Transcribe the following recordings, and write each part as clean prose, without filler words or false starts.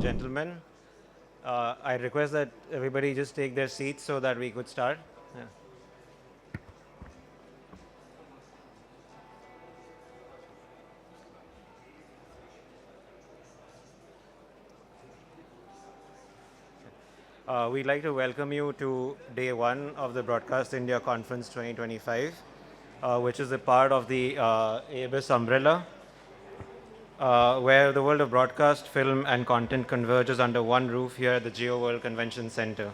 gentlemen. I request that everybody just take their seats so that we could start. Yeah. We'd like to welcome you to day one of the Broadcast India Conference 2025, which is a part of the ABIS umbrella, where the world of broadcast, film, and content converges under one roof here at the Geo World Convention Center.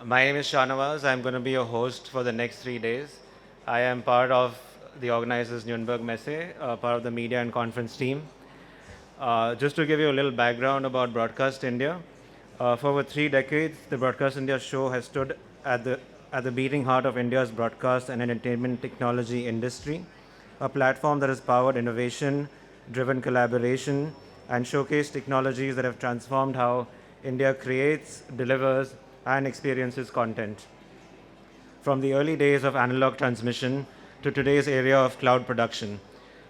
My name is Shanawaz. I'm going to be your host for the next 3 days. I am part of the organizers Nuremberg Messe, part of the media and conference team. Just to give you a little background about Broadcast India, for over 3 decades, the Broadcast India show has stood at the beating heart of India's broadcast and entertainment technology industry, a platform that has powered innovation, driven collaboration, and showcased technologies that have transformed how India creates, delivers, and experiences content. From the early days of analog transmission to today's era of cloud production,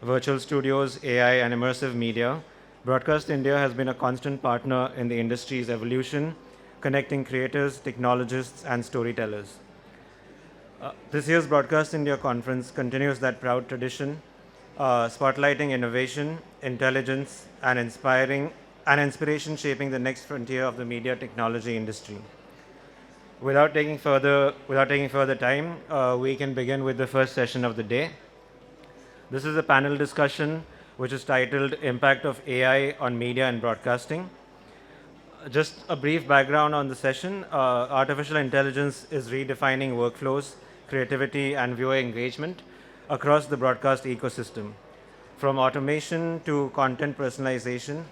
virtual studios, AI, and immersive media, Broadcast India has been a constant partner in the industry's evolution, connecting creators, technologists, and storytellers. This year's Broadcast India conference continues that proud tradition, spotlighting innovation, intelligence, and inspiration shaping the next frontier of the media technology industry. Without taking further time, we can begin with the first session of the day. This is a panel discussion which is titled Impact of AI on Media and Broadcasting. Just a brief background on the session. Artificial intelligence is redefining workflows, creativity, and viewer engagement across the broadcast ecosystem. From automation to content personalization,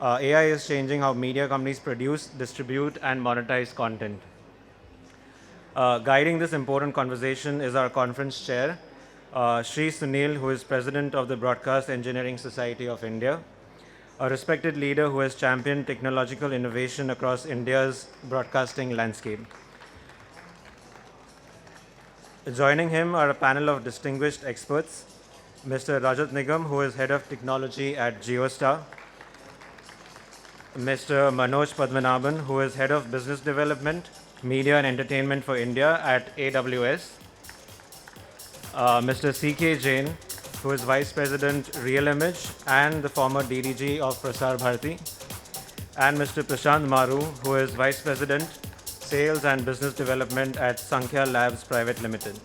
AI is changing how media companies produce, distribute, and monetize content. Guiding this important conversation is our conference chair, Shri Sunil, who is president of the Broadcast Engineering Society of India, a respected leader who has championed technological innovation across India's broadcasting landscape. Joining him are a panel of distinguished experts, Mr. Rajat Nigam, who is head of technology at JioStar, Mr. Manoj Padmanabhan, who is head of business development, media and entertainment for India at AWS, Mr. K Jain, who is Vice President Real Image and the former DDG of Prasar Bharati, and Mr. Prashant Maru, who is Vice President Sales and Business Development at Saankhya Labs Private Limited.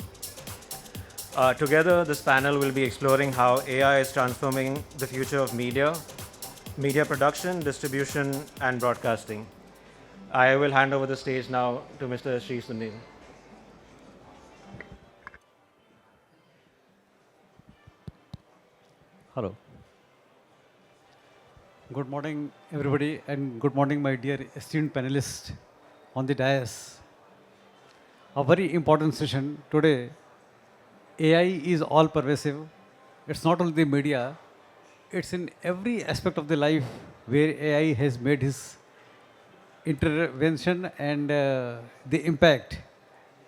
Together, this panel will be exploring how AI is transforming the future of media production, distribution, and broadcasting. I will hand over the stage now to Mr. Shri Sunil. Hello. Good morning, everybody, and good morning, my dear esteemed panelists on the dais. A very important session today. AI is all pervasive. It's not only the media, it's in every aspect of the life where AI has made his intervention and the impact.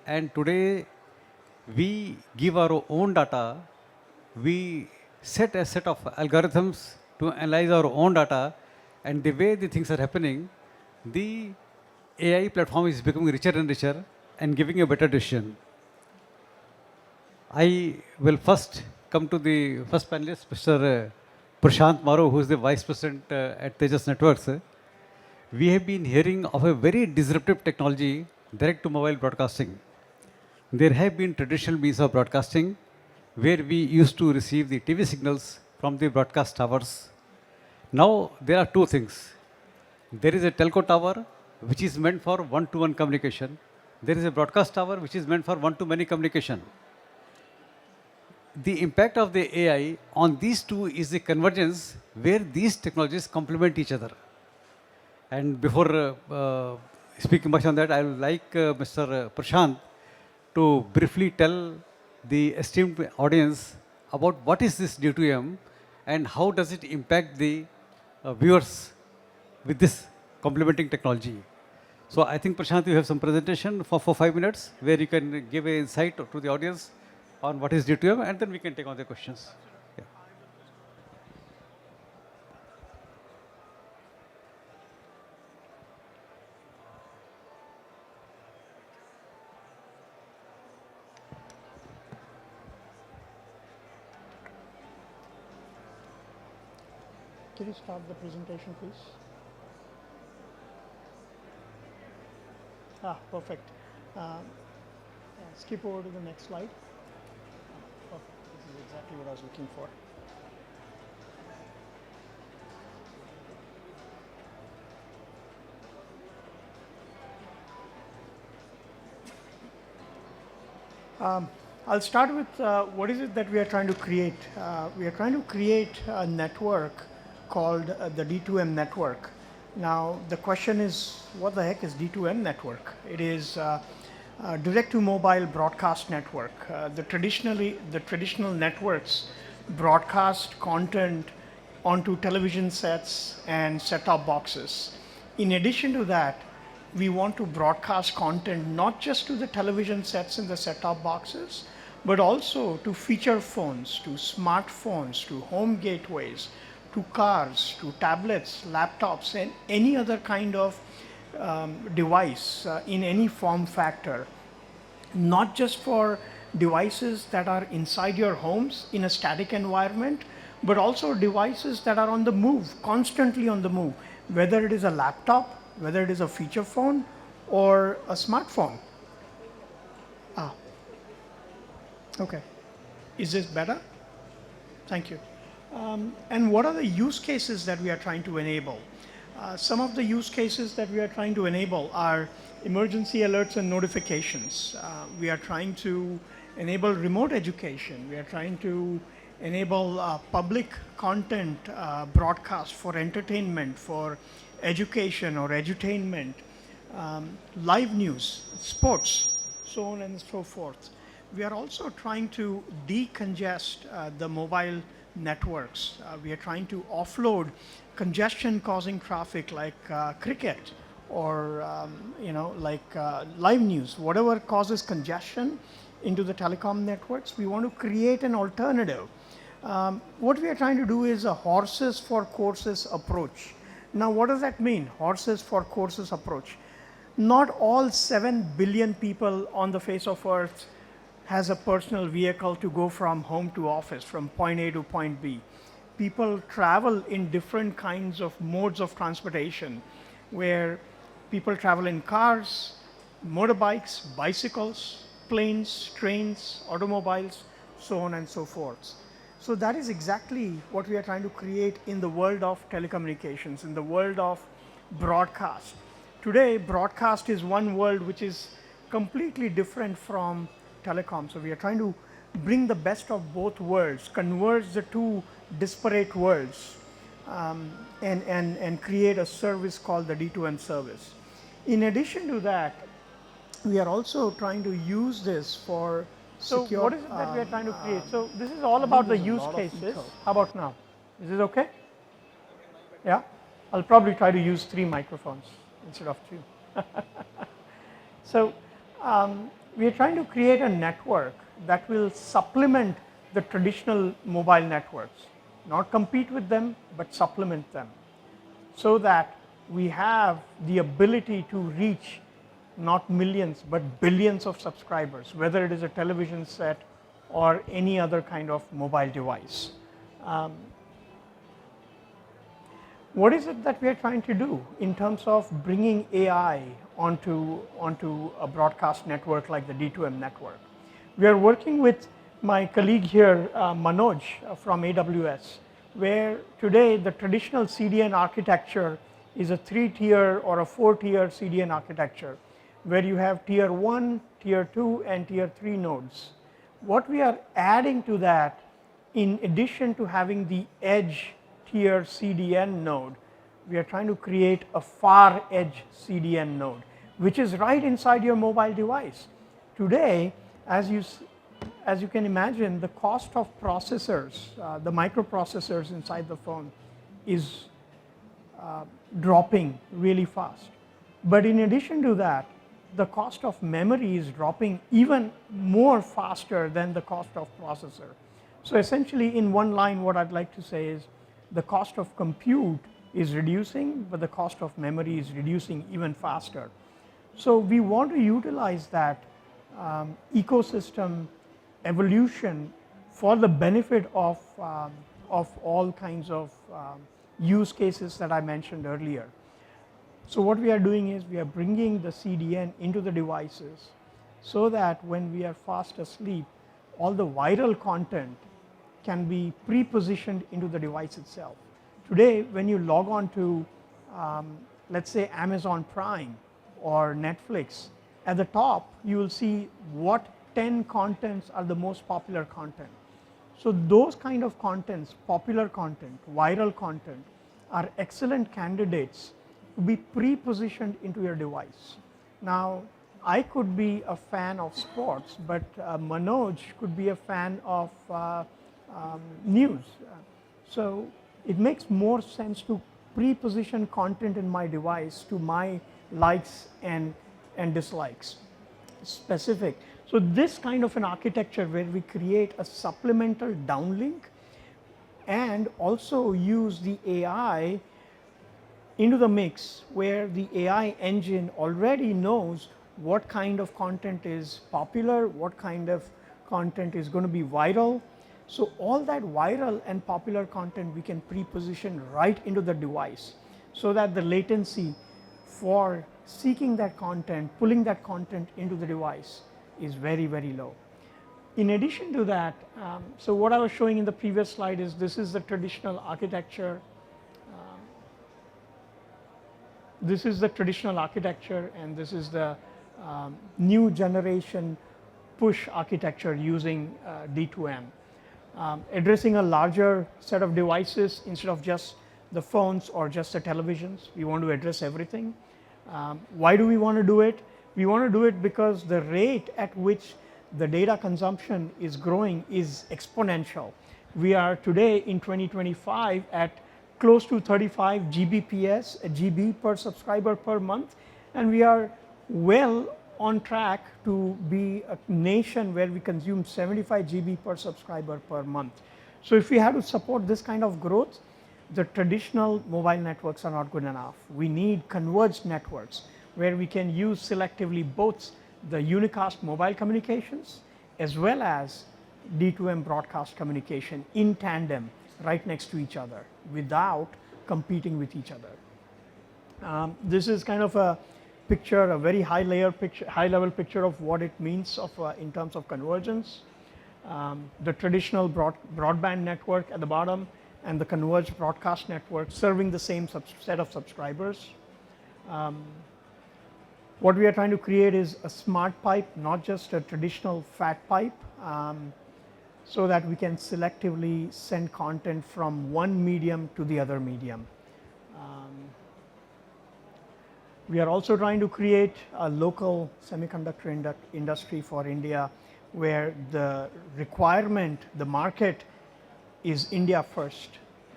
And today, we give our own data, we set a set of algorithms to analyze our own data, and the way the things are happening, the AI platform is becoming richer and richer and giving a better decision. I will first come to the first panelist, Mr. Prashant Maru, who is the Vice President at Tejas Networks. We have been hearing of a very disruptive technology, direct to mobile broadcasting. There have been traditional means of broadcasting where we used to receive the TV signals from the broadcast towers. Now there are two things. There is a telco tower which is meant for one-to-one communication. There is a broadcast tower which is meant for one-to-many communication. The impact of the AI on these two is the convergence where these technologies complement each other. And before speaking much on that, I would like Mr. Prashant to briefly tell the esteemed audience about what is this D2M and how does it impact the viewers with this complementing technology. So I think, Prashant, you have some presentation for 5 minutes where you can give an insight to the audience on what is D2M, and then we can take on the questions. Yeah. Can you start the presentation, please? Perfect. Skip over to the next slide. Perfect. This is exactly what I was looking for. I'll start with what is it that we are trying to create. We are trying to create a network called the D2M network. Now the question is, what the heck is D2M network? It is direct to mobile broadcast network. The traditional networks broadcast content onto television sets and set-top boxes. In addition to that, we want to broadcast content not just to the television sets and the set-top boxes, but also to feature phones, to smartphones, to home gateways, to cars, to tablets, laptops, and any other kind of device in any form factor. Not just for devices that are inside your homes in a static environment, but also devices that are on the move, constantly on the move, whether it is a laptop, whether it is a feature phone or a smartphone. Okay. Is this better? Thank you. And what are the use cases that we are trying to enable? Some of the use cases that we are trying to enable are emergency alerts and notifications. We are trying to enable remote education. We are trying to enable public content broadcast for entertainment, for education or edutainment, live news, sports, so on and so forth. We are also trying to decongest the mobile networks. We are trying to offload congestion causing traffic like cricket or live news, whatever causes congestion into the telecom networks. We want to create an alternative. What we are trying to do is a horses for courses approach. Now what does that mean, horses for courses approach? Not all 7 billion people on the face of earth has a personal vehicle to go from home to office, from point A to point B. People travel in different kinds of modes of transportation, where people travel in cars, motorbikes, bicycles, planes, trains, automobiles, so on and so forth. So that is exactly what we are trying to create in the world of telecommunications, in the world of broadcast. Today, broadcast is one world which is completely different from telecom. So we are trying to bring the best of both worlds, converge the two disparate worlds, and create a service called the D2M service. In addition to that, we are also trying to use this for secure. So what is it that we are trying to create? So this is all about the use cases. How about now? Is this okay? Yeah? I'll probably try to use 3 microphones instead of 2. So we are trying to create a network that will supplement the traditional mobile networks, not compete with them, but supplement them, so that we have the ability to reach not millions, but billions of subscribers, whether it is a television set or any other kind of mobile device. What is it that we are trying to do in terms of bringing AI onto a broadcast network like the D2M network? We are working with my colleague here, Manoj from AWS, where today the traditional CDN architecture is a 3-tier or a 4-tier CDN architecture, where you have tier 1, tier 2, and tier 3 nodes. What we are adding to that, in addition to having the edge tier CDN node, we are trying to create a far edge CDN node, which is right inside your mobile device. Today, as you can imagine, the cost of processors, the microprocessors inside the phone is dropping really fast. But in addition to that, the cost of memory is dropping even more faster than the cost of processor. So essentially, in one line, what I'd like to say is the cost of compute is reducing, but the cost of memory is reducing even faster. So we want to utilize that ecosystem evolution for the benefit of all kinds of use cases that I mentioned earlier. So what we are doing is we are bringing the CDN into the devices so that when we are fast asleep, all the viral content can be pre-positioned into the device itself. Today, when you log on to, let's say, Amazon Prime or Netflix, at the top, you will see what 10 contents are the most popular content. So those kind of contents, popular content, viral content, are excellent candidates to be pre-positioned into your device. Now, I could be a fan of sports, but Manoj could be a fan of news. So it makes more sense to pre-position content in my device to my likes and dislikes specific. So this kind of an architecture where we create a supplemental downlink and also use the AI into the mix, where the AI engine already knows what kind of content is popular, what kind of content is going to be viral. So all that viral and popular content we can pre-position right into the device so that the latency for seeking that content, pulling that content into the device is very, very low. In addition to that, so what I was showing in the previous slide is this is the traditional architecture. This is the traditional architecture, and this is the new generation push architecture using D2M. Addressing a larger set of devices instead of just the phones or just the televisions. We want to address everything. Why do we want to do it? We want to do it because the rate at which the data consumption is growing is exponential. We are today in 2025 at close to 35 Gbps, a GB per subscriber per month, and we are well on track to be a nation where we consume 75 GB per subscriber per month. So if we have to support this kind of growth, the traditional mobile networks are not good enough. We need converged networks where we can use selectively both the unicast mobile communications as well as D2M broadcast communication in tandem right next to each other without competing with each other. This is kind of a picture, a very high level picture of what it means in terms of convergence. The traditional broadband network at the bottom and the converged broadcast network serving the same set of subscribers. What we are trying to create is a smart pipe, not just a traditional fat pipe, so that we can selectively send content from one medium to the other medium. We are also trying to create a local semiconductor industry for India where the requirement, the market is India first,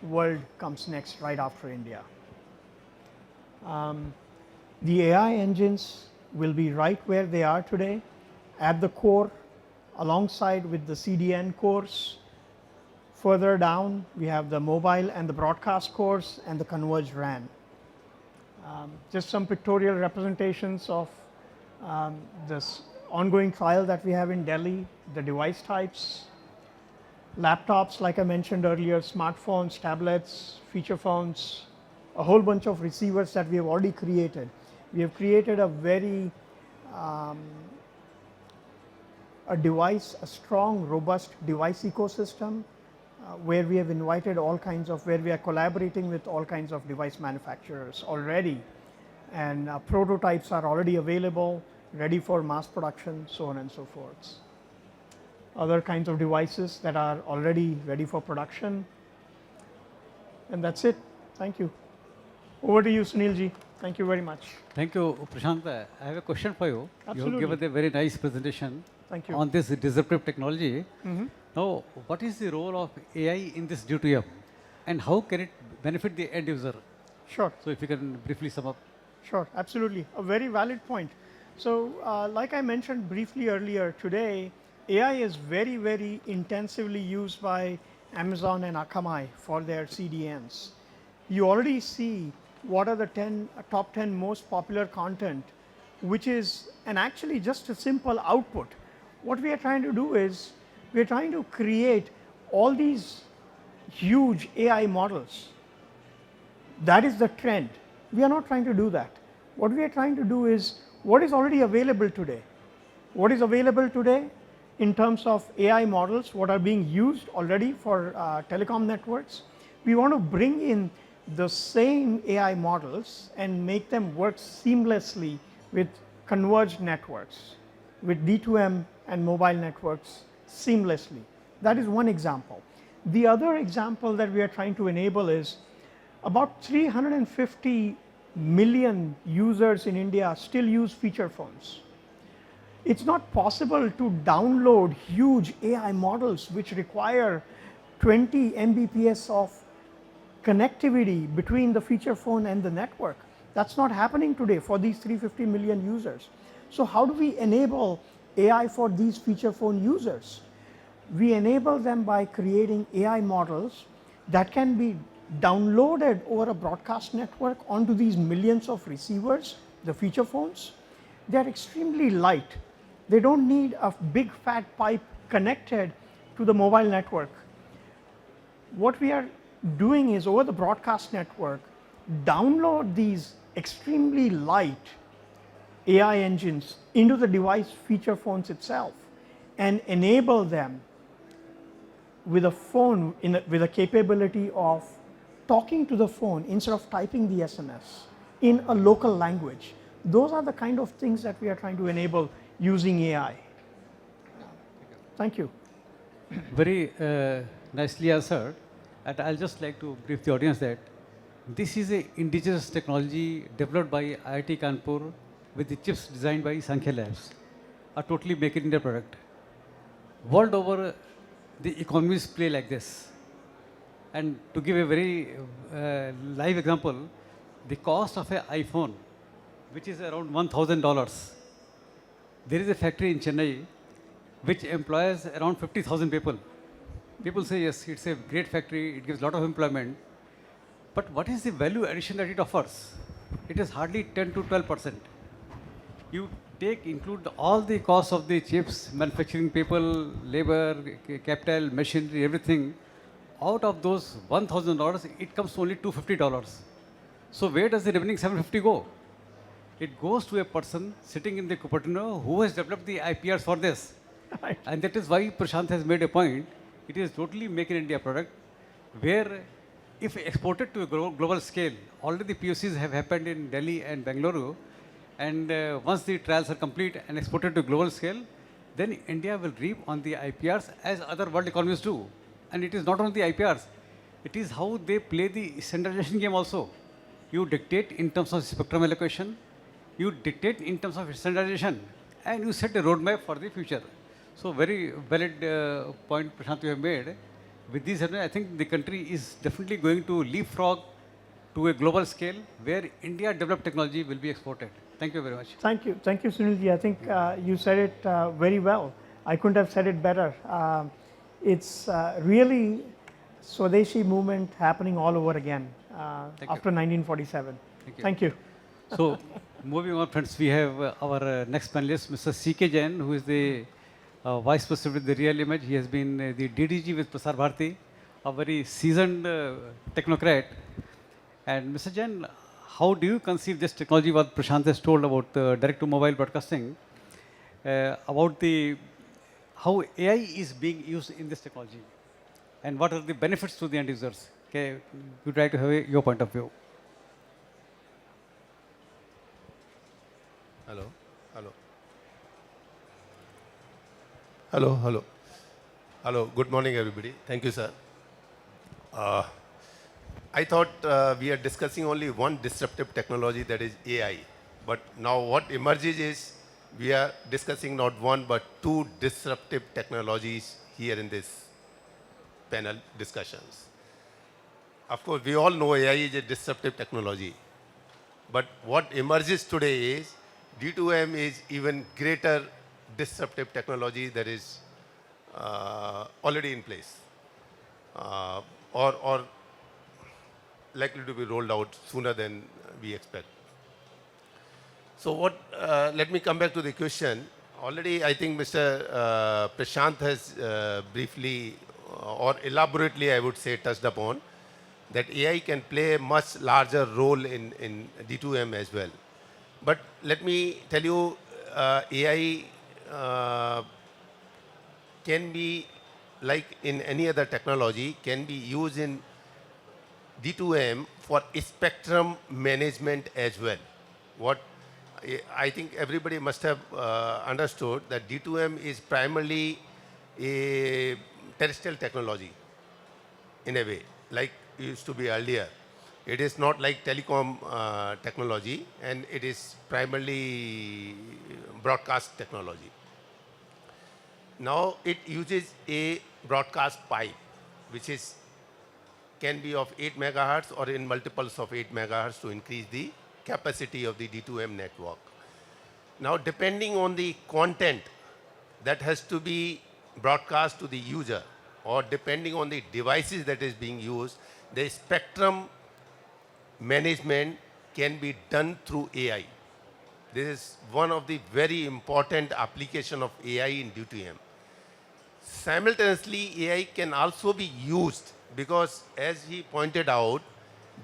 world comes next right after India. The AI engines will be right where they are today at the core alongside with the CDN cores. Further down we have the mobile and the broadcast cores and the converged RAN. Just some pictorial representations of this ongoing trial that we have in Delhi, the device types, laptops like I mentioned earlier, smartphones, tablets, feature phones, a whole bunch of receivers that we have already created. We have created a very a strong, robust device ecosystem where we have invited where we are collaborating with all kinds of device manufacturers already, and prototypes are already available, ready for mass production, so on and so forth. Other kinds of devices that are already ready for production, and that's it. Thank you. Over to you, Sunilji. Thank you very much. Thank you, Prashant. I have a question for you. Absolutely. You have given a very nice presentation Thank you. on this disruptive technology. Now, what is the role of AI in this D2M, and how can it benefit the end user? Sure. So, if you can briefly sum up. Sure, absolutely. A very valid point. So, like I mentioned briefly earlier, today AI is very, very intensively used by Amazon and Akamai for their CDNs. You already see what are the top 10 most popular content, which is actually just a simple output. What we are trying to do is we are trying to create all these huge AI models that is the trend. We are not trying to do that. What we are trying to do is what is already available today. What is available today in terms of AI models, what are being used already for telecom networks. We want to bring in the same AI models and make them work seamlessly with converged networks, with D2M and mobile networks seamlessly. That is one example. The other example that we are trying to enable is about 350 million users in India still use feature phones. It's not possible to download huge AI models which require 20 Mbps of connectivity between the feature phone and the network. That's not happening today for these 350 million users. So how do we enable AI for these feature phone users? We enable them by creating AI models that can be downloaded over a broadcast network onto these millions of receivers, the feature phones. They are extremely light. They don't need a big fat pipe connected to the mobile network. What we are doing is over the broadcast network, download these extremely light AI engines into the device feature phones itself and enable them with a phone with a capability of talking to the phone instead of typing the SMS in a local language. Those are the kind of things that we are trying to enable using AI. Thank you. Very nicely answered. And I'll just like to brief the audience that this is a indigenous technology developed by IIT Kanpur with the chips designed by Saankhya Labs, a totally make in India product. World over, the economies play like this. And to give a very live example, the cost of an iPhone, which is around $1,000, there is a factory in Chennai which employs around 50,000 people. People say, yes, it's a great factory, it gives a lot of employment. But what is the value addition that it offers? It is hardly 10 to 12%. You include all the costs of the chips, manufacturing people, labor, capital, machinery, everything. Out of those $1,000, it comes to only $250. So where does the remaining $750 go? It goes to a person sitting in the Cupertino who has developed the IPRs for this. Right. And that is why Prashant has made a point. It is totally make in India product where if exported to a global scale, already POCs have happened in Delhi and Bangalore. And once the trials are complete and exported to global scale, then India will reap on the IPRs as other world economies do. And it is not only the IPRs, it is how they play the standardization game also. You dictate in terms of spectrum allocation, you dictate in terms of standardization, and you set a roadmap for the future. So very valid point, Prashant, you have made. With this, I think the country is definitely going to leapfrog to a global scale where India developed technology will be exported. Thank you very much. Thank you, Sunilji. I think you said it very well. I couldn't have said it better. It's really Swadeshi movement happening all over again after 1947. Thank you. So, moving on, friends, we have our next panelist, Mr. C.K. Jain, who is the Vice President with the Real Image. He has been the DDG with Prasar Bharati, a very seasoned technocrat. And Mr. Jain, how do you conceive this technology, what Prashant has told about direct-to-mobile broadcasting, about how AI is being used in this technology, and what are the benefits to the end users? Okay, you try to have your point of view. Hello, hello. Hello, hello. Hello, good morning everybody. Thank you, sir. I thought we are discussing only one disruptive technology, that is AI. But now what emerges is we are discussing not one but two disruptive technologies here in this panel discussions. Of course, we all know AI is a disruptive technology. But what emerges today is D2M is even greater disruptive technology that is already in place or likely to be rolled out sooner than we expect. So let me come back to the question. Already I think Mr. Prashant has briefly or elaborately, I would say, touched upon that AI can play a much larger role in D2M as well. But let me tell you, AI can be, like in any other technology, can be used in D2M for spectrum management as well. What I think everybody must have understood that D2M is primarily a terrestrial technology in a way, like it used to be earlier. It is not like telecom technology, and it is primarily broadcast technology. Now it uses a broadcast pipe, which is can be of 8 megahertz or in multiples of 8 megahertz to increase the capacity of the D2M network. Now, depending on the content that has to be broadcast to the user, or depending on the devices that is being used, the spectrum management can be done through AI. This is one of the very important application of AI in D2M. Simultaneously, AI can also be used because, as he pointed out,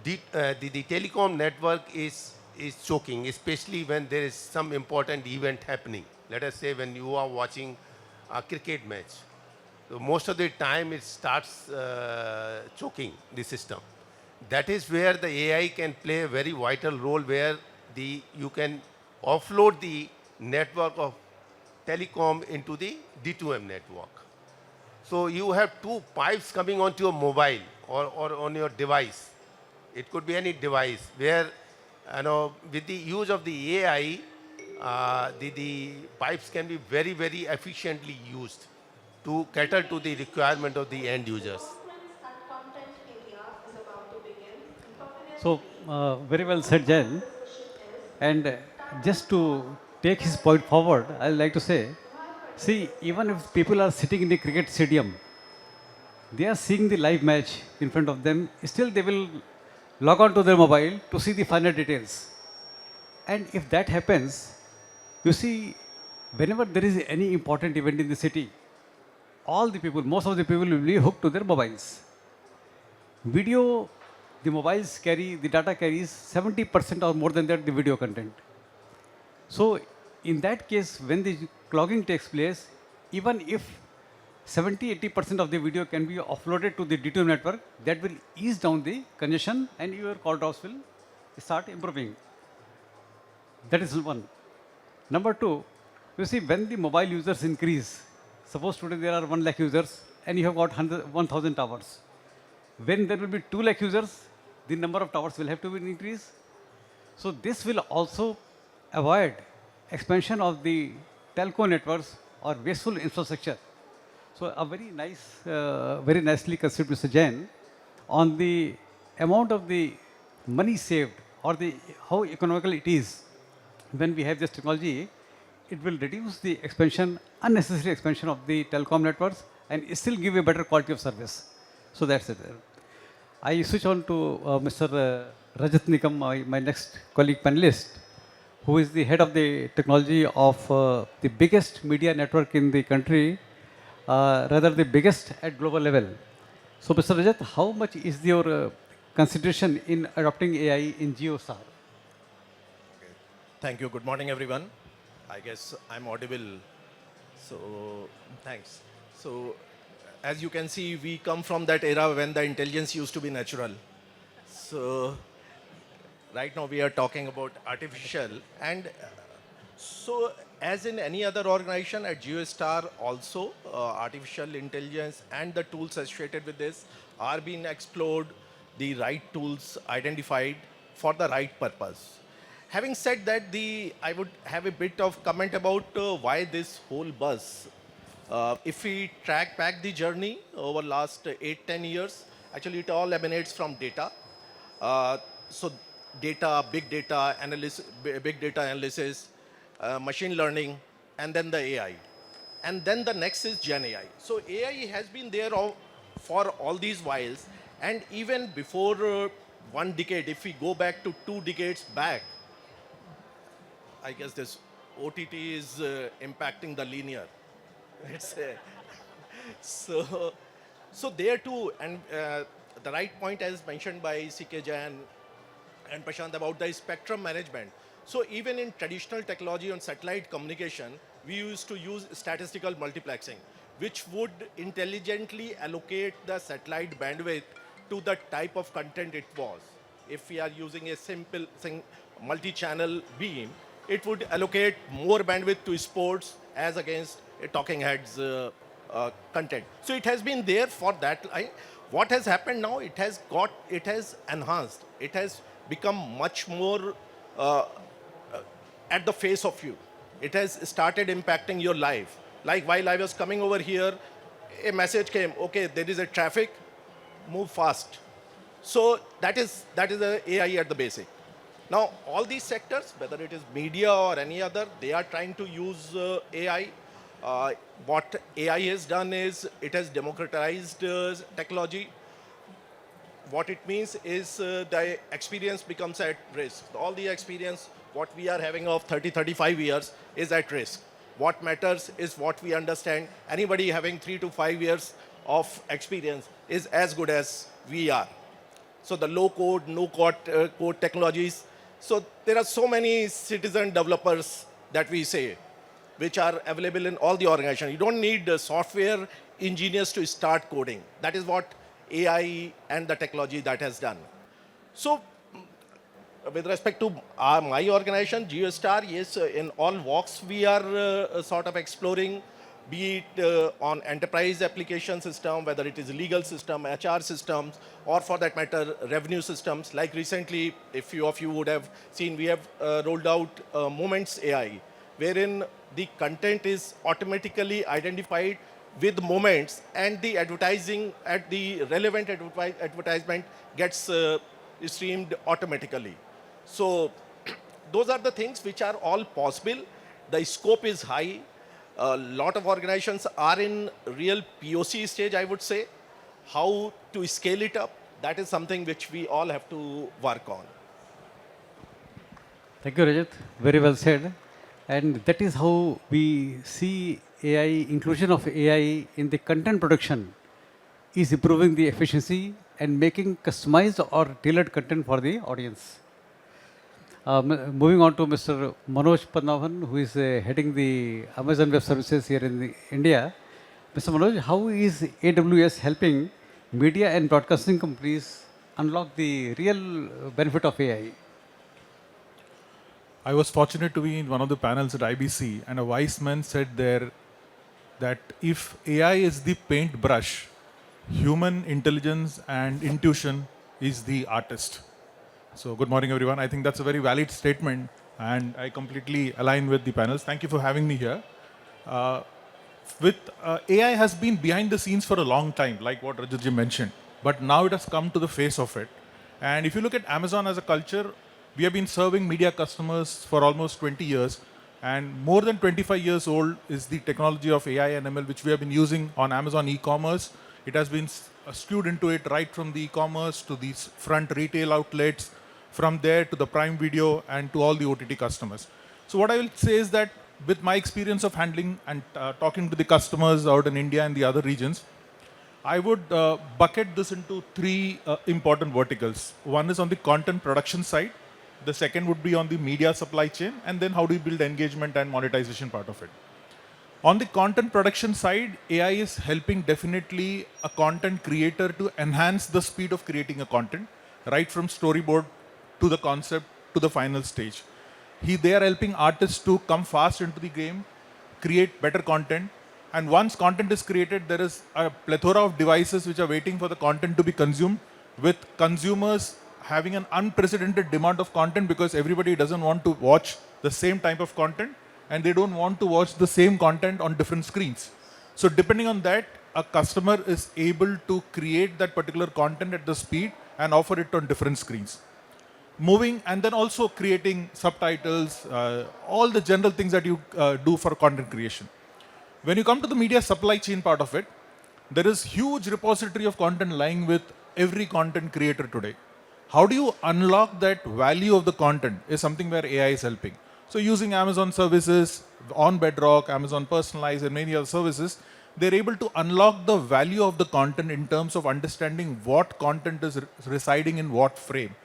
the telecom network is choking, especially when there is some important event happening. Let us say when you are watching a cricket match. So most of the time it starts choking the system. That is where the AI can play a very vital role, where you can offload the network of telecom into the D2M network. So you have two pipes coming onto your mobile or on your device. It could be any device where, with the use of the AI, the pipes can be very, very efficiently used to cater to the requirement of the end users. So, very well said, Jain. And just to take his point forward, I like to say, see, even if people are sitting in the cricket stadium, they are seeing the live match in front of them, still they will log on to their mobile to see the finer details. And if that happens, you see, whenever there is any important event in the city, all the people, most of the people will be hooked to their mobiles. Video, the mobiles carry, the data carries 70% or more than that, the video content. So in that case, when the clogging takes place, even if 70-80% of the video can be offloaded to the D2 network, that will ease down the congestion and your call drops will start improving. That is one. Number two, you see, when the mobile users increase, suppose today there are 1 lakh users and you have got 1,000 towers. When there will be 2 lakh users, the number of towers will have to be increased. So this will also avoid expansion of the telco networks or wasteful infrastructure. So a very nice, very nicely considered Mr. Jain on the amount of the money saved or the how economical it is when we have this technology. It will reduce the expansion, unnecessary expansion of the telecom networks, and still give a better quality of service. So that's it. I switch on to Mr. Rajat Nigam, my next colleague panelist, who is the head of the technology of the biggest media network in the country, rather the biggest at global level. So, Mr. Rajat, how much is your consideration in adopting AI in JioStar? Thank you. Good morning, everyone. I guess I'm audible. So, thanks. So, as you can see, we come from that era when the intelligence used to be natural. So, right now we are talking about artificial. And so, as in any other organization at JioStar, also artificial intelligence and the tools associated with this are being explored, the right tools identified for the right purpose. Having said that, I would have a bit of comment about why this whole buzz. If we track back the journey over last 8-10 years, actually it all emanates from data. So data, big data analysis, machine learning, and then the AI. And then the next is Gen AI. So AI has been there for all these whiles. And even before 1 decade, if we go back to 2 decades back, I guess this OTT is impacting the linear. Let's say. So, so there too, and the right point as mentioned by K Jain and Prashant about the spectrum management. So even in traditional technology on satellite communication, we used to use statistical multiplexing, which would intelligently allocate the satellite bandwidth to the type of content it was. If we are using a simple multi-channel beam, it would allocate more bandwidth to sports as against a talking heads content. So it has been there for that. What has happened now? It has enhanced. It has become much more at the face of you. It has started impacting your life. Like while I was coming over here, a message came, okay, there is a traffic, move fast. So that is the AI at the basic. Now, all these sectors, whether it is media or any other, they are trying to use AI. What AI has done is it has democratized technology. What it means is the experience becomes at risk. All the experience, what we are having of 30, 35 years is at risk. What matters is what we understand. Anybody having 3 to 5 years of experience is as good as we are. So the low code, no code, code technologies. So there are so many citizen developers that we say, which are available in all the organizations. You don't need software engineers to start coding. That is what AI and the technology that has done. So with respect to my organization, JioStar, yes, in all walks we are sort of exploring, be it on enterprise application system, whether it is legal system, HR systems, or for that matter, revenue systems. Like recently, a few of you would have seen, we have rolled out Moments AI, wherein the content is automatically identified with moments and the advertising at the relevant advertisement gets streamed automatically. So those are the things which are all possible. The scope is high. A lot of organizations are in real POC stage, I would say. How to scale it up, that is something which we all have to work on. Thank you, Rajat. Very well said. And that is how we see AI, inclusion of AI in the content production is improving the efficiency and making customized or tailored content for the audience. Moving on to Mr. Manoj Padmanabhan, who is heading the Amazon Web Services here in India. Mr. Manoj, how is AWS helping media and broadcasting companies unlock the real benefit of AI? I was fortunate to be in one of the panels at IBC, and a wise man said there that if AI is the paintbrush, human intelligence and intuition is the artist. So good morning, everyone. I think that's a very valid statement, and I completely align with the panels. Thank you for having me here. AI has been behind the scenes for a long time, like what Rajatji mentioned, but now it has come to the face of it. And if you look at Amazon as a culture, we have been serving media customers for almost 20 years, and more than 25 years old is the technology of AI and ML, which we have been using on Amazon e-commerce. It has been skewed into it right from the e-commerce to these front retail outlets, from there to the Prime Video and to all the OTT customers. So what I will say is that with my experience of handling and talking to the customers out in India and the other regions, I would bucket this into three important verticals. One is on the content production side. The second would be on the media supply chain, and then how do you build engagement and monetization part of it. On the content production side, AI is helping definitely a content creator to enhance the speed of creating a content, right from storyboard to the concept to the final stage. They are helping artists to come fast into the game, create better content, and once content is created, there is a plethora of devices which are waiting for the content to be consumed, with consumers having an unprecedented demand of content because everybody doesn't want to watch the same type of content, and they don't want to watch the same content on different screens. So depending on that, a customer is able to create that particular content at the speed and offer it on different screens. Moving and then also creating subtitles, all the general things that you do for content creation. When you come to the media supply chain part of it, there is huge repository of content lying with every content creator today. How do you unlock that value of the content is something where AI is helping. So using Amazon services on Bedrock, Amazon Personalize, and many other services, they're able to unlock the value of the content in terms of understanding what content is residing in what frame.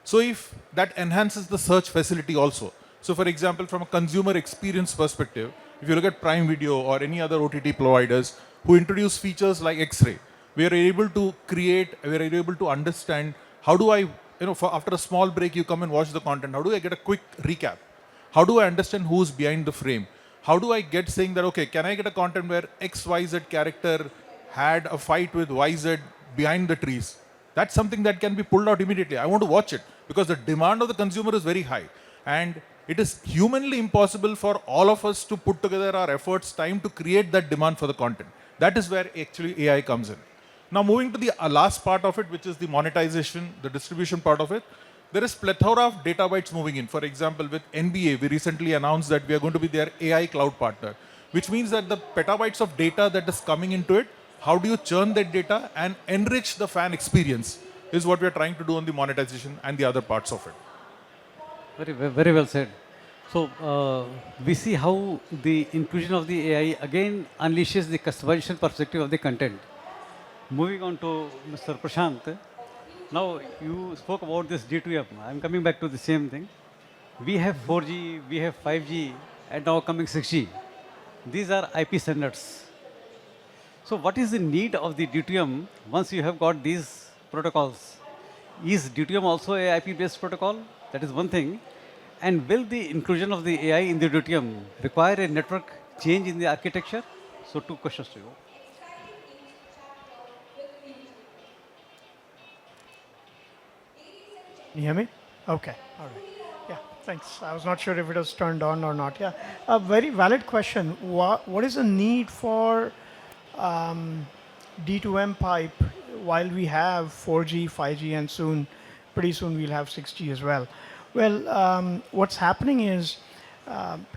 So if that enhances the search facility also. So for example, from a consumer experience perspective, if you look at Prime Video or any other OTT providers who introduce features like X-ray, we are able to understand how do I, after a small break, you come and watch the content. How do I get a quick recap? How do I understand who's behind the frame? How do I get saying that, okay, can I get a content where XYZ character had a fight with YZ behind the trees? That's something that can be pulled out immediately. I want to watch it because the demand of the consumer is very high. And it is humanly impossible for all of us to put together our efforts, time to create that demand for the content. That is where actually AI comes in. Now moving to the last part of it, which is the monetization, the distribution part of it, there is plethora of data bytes moving in. For example, with NBA, we recently announced that we are going to be their AI cloud partner, which means that the petabytes of data that is coming into it, how do you churn that data and enrich the fan experience is what we are trying to do on the monetization and the other parts of it. Very well said. So we see how the inclusion of the AI again unleashes the customization perspective of the content. Moving on to Mr. Prashant. Now you spoke about this D2M. I'm coming back to the same thing. We have 4G, we have 5G, and now coming 6G. These are IP standards. So what is the need of the D2M once you have got these protocols? Is D2M also a IP-based protocol? That is one thing. And will the inclusion of the AI in the D2M require a network change in the architecture? So two questions to you. Can you hear me? Okay, all right. Yeah, thanks. I was not sure if it was turned on or not. Yeah, a very valid question. What is the need for D2M pipe while we have 4G, 5G, and pretty soon we'll have 6G as well? Well, what's happening is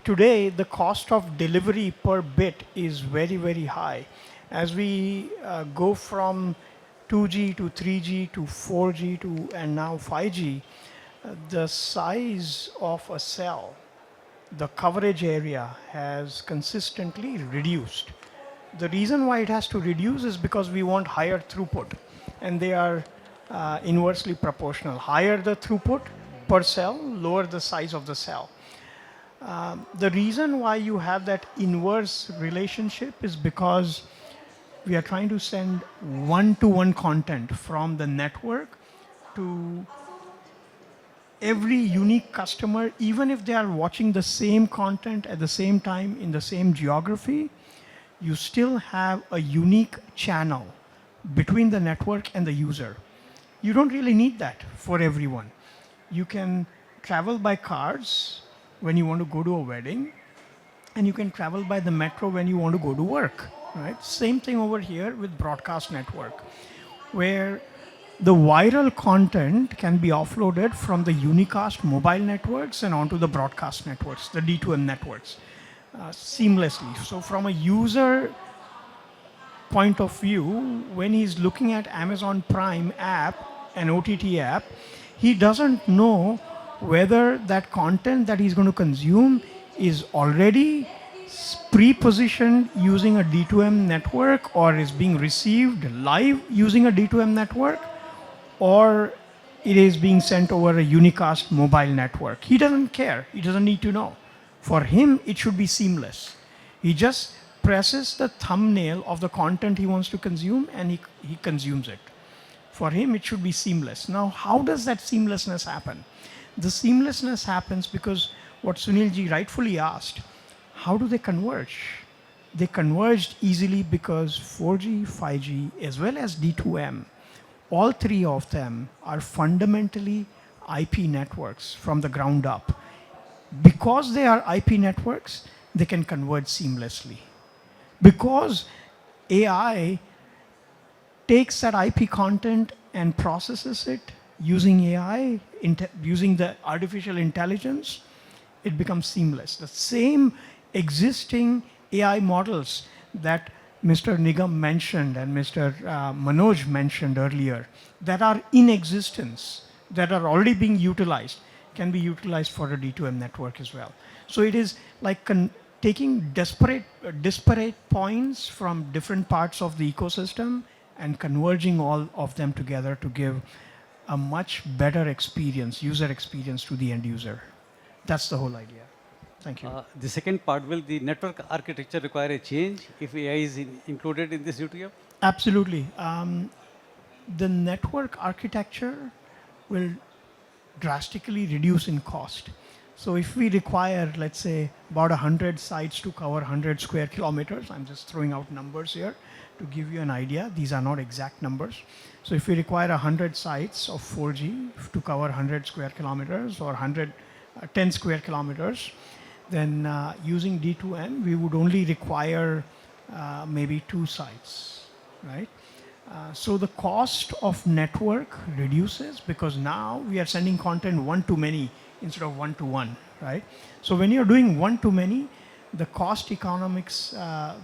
today the cost of delivery per bit is very, very high. As we go from 2G to 3G to 4G to and now 5G, the size of a cell, the coverage area has consistently reduced. The reason why it has to reduce is because we want higher throughput, and they are inversely proportional. Higher the throughput per cell, lower the size of the cell. The reason why you have that inverse relationship is because we are trying to send one-to-one content from the network to every unique customer, even if they are watching the same content at the same time in the same geography. You still have a unique channel between the network and the user. You don't really need that for everyone. You can travel by cars when you want to go to a wedding, and you can travel by the metro when you want to go to work, right? Same thing over here with broadcast network, where the viral content can be offloaded from the unicast mobile networks and onto the broadcast networks, the D2M networks, seamlessly. So from a user point of view, when he's looking at Amazon Prime app, an OTT app, he doesn't know whether that content that he's going to consume is already pre-positioned using a D2M network, or is being received live using a D2M network, or it is being sent over a unicast mobile network. He doesn't care. He doesn't need to know. For him, it should be seamless. He just presses the thumbnail of the content he wants to consume, and he consumes it. For him, it should be seamless. Now, how does that seamlessness happen? The seamlessness happens because what Sunilji rightfully asked, how do they converge? They converged easily because 4G, 5G, as well as D2M, all three of them are fundamentally IP networks from the ground up. Because they are IP networks, they can converge seamlessly. Because AI takes that IP content and processes it using AI, using the artificial intelligence, it becomes seamless. The same existing AI models that Mr. Nigam mentioned and Mr. Manoj mentioned earlier, that are in existence, that are already being utilized, can be utilized for a D2M network as well. So it is like taking disparate points from different parts of the ecosystem and converging all of them together to give a much better experience, user experience to the end user. That's the whole idea. Thank you. The second part, will the network architecture require a change if AI is included in this UTM? Absolutely. The network architecture will drastically reduce in cost. So if we require, let's say, about 100 sites to cover 100 square kilometers, I'm just throwing out numbers here to give you an idea. These are not exact numbers. So if we require 100 sites of 4G to cover 100 square kilometers or 10 square kilometers, then using D2M, we would only require maybe 2 sites, right? So the cost of network reduces because now we are sending content one-to-many instead of one-to-one, right? So when you're doing one-to-many, the cost economics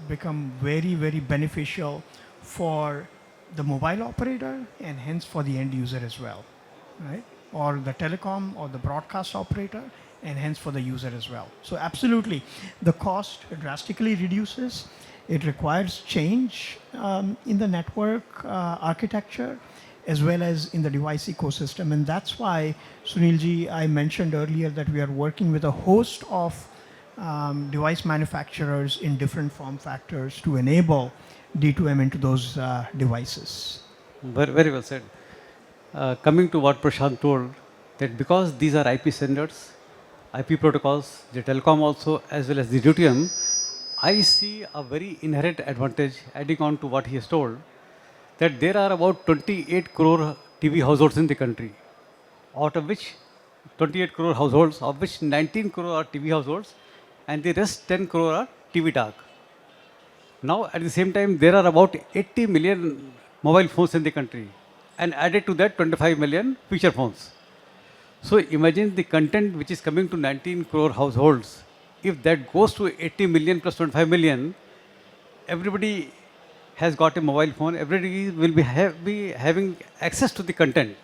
become very, very beneficial for the mobile operator and hence for the end user as well, right? Or the telecom or the broadcast operator and hence for the user as well. So absolutely, the cost drastically reduces. It requires change in the network architecture as well as in the device ecosystem. And that's why, Sunilji, I mentioned earlier that we are working with a host of device manufacturers in different form factors to enable D2M into those devices. Very, very well said. Coming to what Prashant told, that because these are IP standards, IP protocols, the telecom also, as well as the DTM, I see a very inherent advantage adding on to what he has told, that there are about 28 crore TV households in the country, out of which 28 crore households, of which 19 crore are TV households, and the rest 10 crore are TV dark. Now, at the same time, there are about 80 million mobile phones in the country, and added to that 25 million feature phones. So imagine the content which is coming to 19 crore households. If that goes to 80 million plus 25 million, everybody has got a mobile phone, everybody will be having access to the content.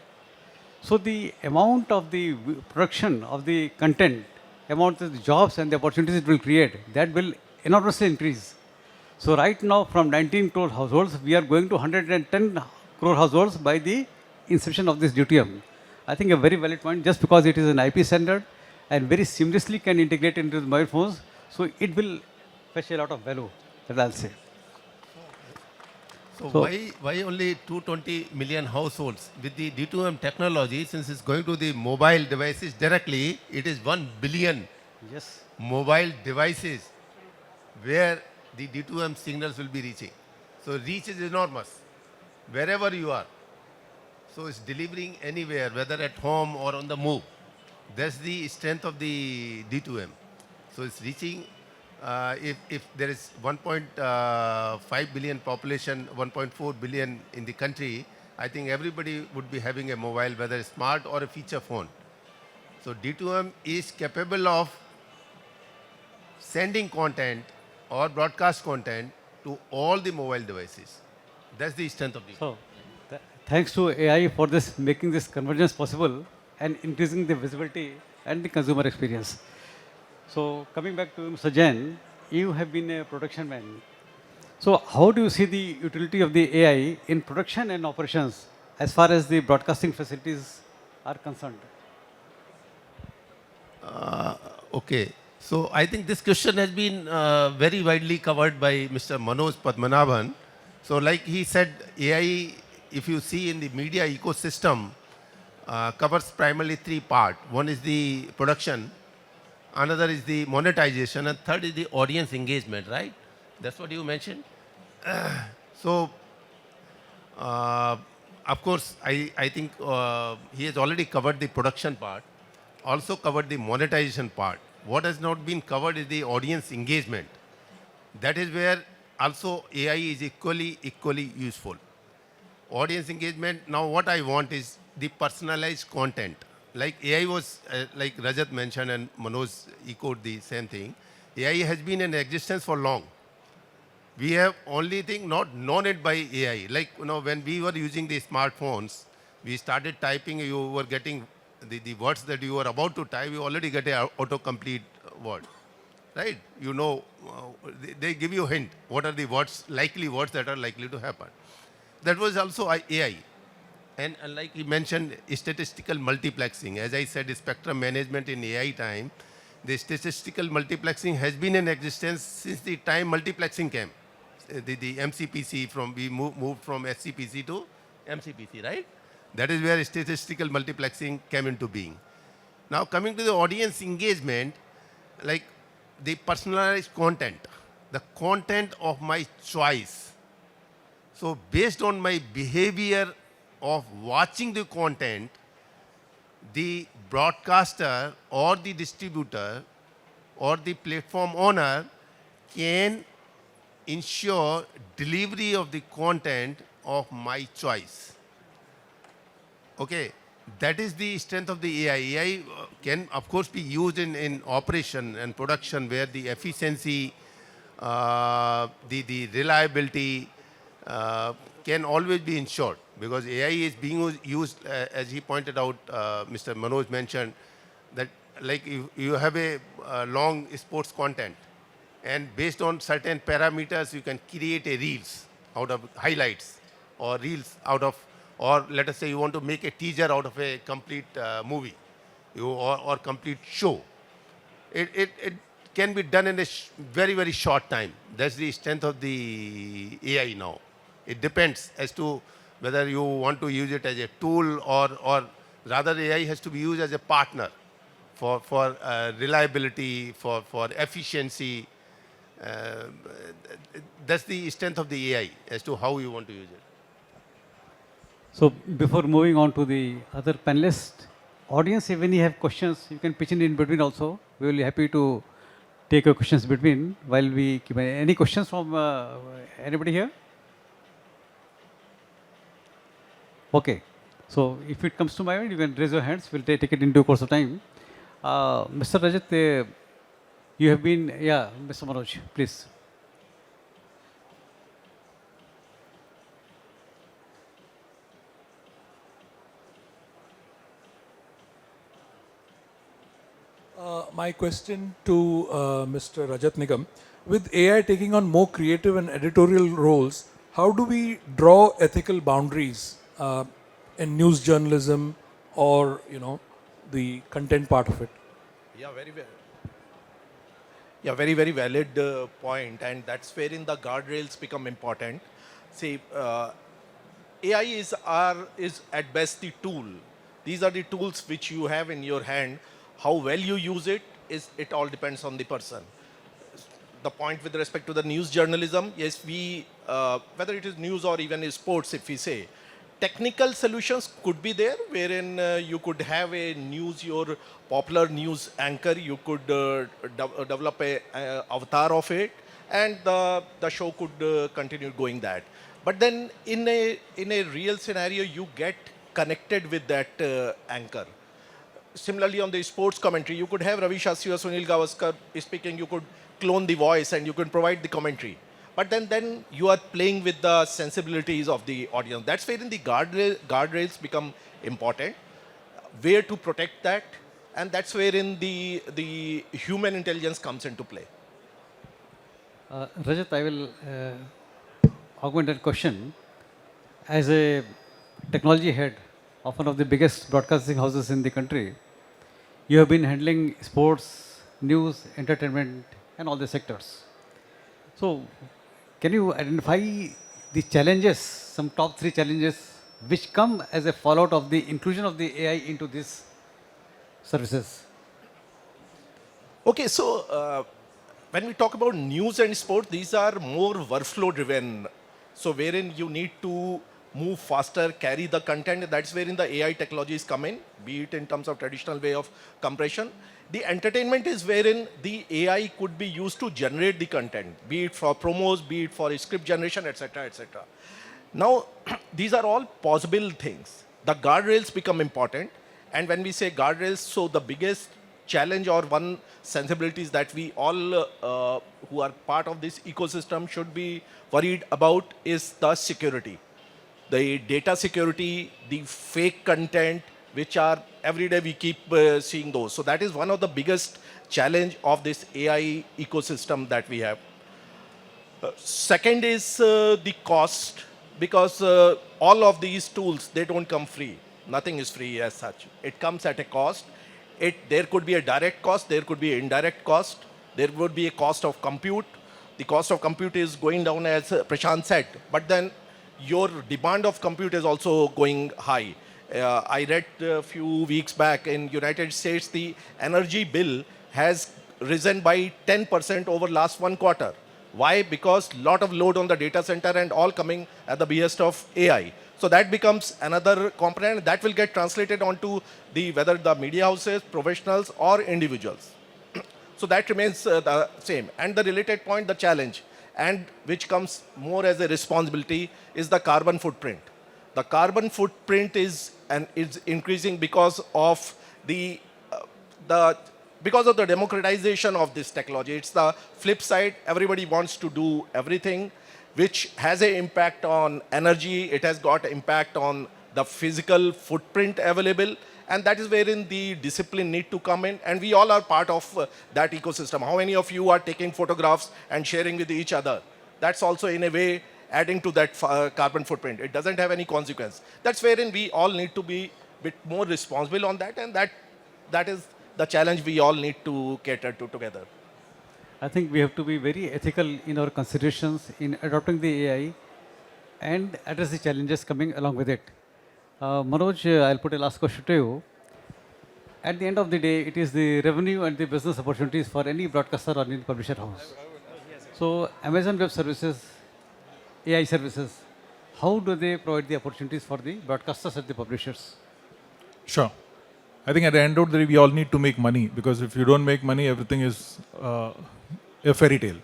So the amount of the production of the content, amount of the jobs and the opportunities it will create, that will enormously increase. So right now from 19 crore households, we are going to 110 crore households by the inception of this DTM. I think a very valid point, just because it is an IP standard and very seamlessly can integrate into the mobile phones, so it will fetch a lot of value, that I'll say. So, So- why only 220 million households? With the D2M technology, since it's going to the mobile devices directly, it is 1 billion Yes. mobile devices where the D2M signals will be reaching. So reach is enormous, wherever you are. So it's delivering anywhere, whether at home or on the move. That's the strength of the D2M. So it's reaching, if there is 1.5 billion population, 1.4 billion in the country, I think everybody would be having a mobile, whether smart or a feature phone. So D2M is capable of sending content or broadcast content to all the mobile devices. That's the strength of D2M. So, thanks to AI for this, making this convergence possible and increasing the visibility and the consumer experience. So, coming back to Mr. Jain, you have been a production man. So, how do you see the utility of the AI in production and operations as far as the broadcasting facilities are concerned? Okay. So I think this question has been very widely covered by Mr. Manoj Padmanabhan. So like he said, AI, if you see in the media ecosystem, covers primarily 3 parts. One is the production, another is the monetization, and third is the audience engagement, right? That's what you mentioned. So, of course, I think he has already covered the production part, also covered the monetization part. What has not been covered is the audience engagement. That is where also AI is equally useful. Audience engagement, now what I want is the personalized content. Like AI was, like Rajat mentioned and Manoj echoed the same thing, AI has been in existence for long. We have only thing not known it by AI. Like, when we were using the smartphones, we started typing, you were getting the words that you were about to type, you already get a autocomplete word. right? You know, they give you a hint. What are the words, likely words that are likely to happen? That was also AI. And like you mentioned, statistical multiplexing. As I said, spectrum management in AI time, the statistical multiplexing has been in existence since the time multiplexing came. The MCPC, we moved from SCPC to MCPC, right? That is where statistical multiplexing came into being. Now coming to the audience engagement, like the personalized content, the content of my choice. So based on my behavior of watching the content, the broadcaster or the distributor or the platform owner can ensure delivery of the content of my choice. Okay, that is the strength of the AI. AI can, of course, be used in operation and production where the efficiency, the reliability can always be ensured, because AI is being used, as he pointed out, Mr. Manoj mentioned, that like you have a long sports content, and based on certain parameters, you can create a reels out of highlights, or reels out of, or let us say you want to make a teaser out of a complete movie, or complete show. It can be done in a very, very short time. That's the strength of the AI now. It depends as to whether you want to use it as a tool, or rather AI has to be used as a partner for reliability, for efficiency. Uh, that's the strength of the AI as to how you want to use it. So before moving on to the other panelists, audience, if any have questions, you can pitch in between also. We will be happy to take your questions between while we keep. Any questions from anybody here? Okay. So if it comes to my mind, you can raise your hands. We'll take it in due course of time. Mr. Rajat, you have been, yeah, Mr. Manoj, please. My question to Mr. Rajat Nigam, with AI taking on more creative and editorial roles, how do we draw ethical boundaries in news journalism, or the content part of it? Yeah, very well. Yeah, very, very valid point, and that's wherein the guardrails become important. See, AI is at best the tool. These are the tools which you have in your hand. How well you use it all depends on the person. The point with respect to the news journalism, yes, whether it is news or even sports, if we say, technical solutions could be there, wherein you could have your popular news anchor, you could develop a avatar of it, and the show could continue going that. But then in a real scenario, you get connected with that anchor. Similarly, on the sports commentary, you could have Ravi Shastri or Sunil Gavaskar speaking, you could clone the voice and you can provide the commentary. But then you are playing with the sensibilities of the audience. That's where in the guardrails become important, where to protect that, and that's wherein the human intelligence comes into play. Rajat, I will augment that question. As a technology head of one of the biggest broadcasting houses in the country, you have been handling sports, news, entertainment, and all the sectors. So, can you identify the challenges, some top 3 challenges, which come as a fallout of the inclusion of the AI into these services? Okay, so when we talk about news and sport, these are more workflow driven. So wherein you need to move faster, carry the content, that's wherein the AI technologies come in, be it in terms of traditional way of compression. The entertainment is wherein the AI could be used to generate the content, be it for promos, be it for script generation, etc., etc. Now, these are all possible things. The guardrails become important. And when we say guardrails, so the biggest challenge or one sensibilities that we all who are part of this ecosystem should be worried about is the security. The data security, the fake content, which are every day we keep seeing those. So that is one of the biggest challenge of this AI ecosystem that we have. Second is the cost, because all of these tools, they don't come free. Nothing is free as such. It comes at a cost. There could be a direct cost, there could be an indirect cost, there would be a cost of compute. The cost of compute is going down, as Prashant said, but then your demand of compute is also going high. I read a few weeks back in United States, the energy bill has risen by 10% over last 1 quarter. Why? Because lot of load on the data center and all coming at the behest of AI. So that becomes another component that will get translated onto whether the media houses, professionals or individuals. So that remains the same. And the related point, the challenge, and which comes more as a responsibility, is the carbon footprint. The carbon footprint is increasing because of the democratization of this technology. It's the flip side. Everybody wants to do everything, which has an impact on energy. It has got impact on the physical footprint available. And that is wherein the discipline need to come in. And we all are part of that ecosystem. How many of you are taking photographs and sharing with each other? That's also in a way adding to that carbon footprint. It doesn't have any consequence. That's wherein we all need to be a bit more responsible on that. And that is the challenge we all need to cater to together. I think we have to be very ethical in our considerations in adopting the AI and address the challenges coming along with it. Manoj, I'll put a last question to you. At the end of the day, it is the revenue and the business opportunities for any broadcaster or any publisher house. So Amazon Web Services, AI services, how do they provide the opportunities for the broadcasters and the publishers? Sure. I think at the end of the day, we all need to make money, because if you don't make money, everything is a fairy tale.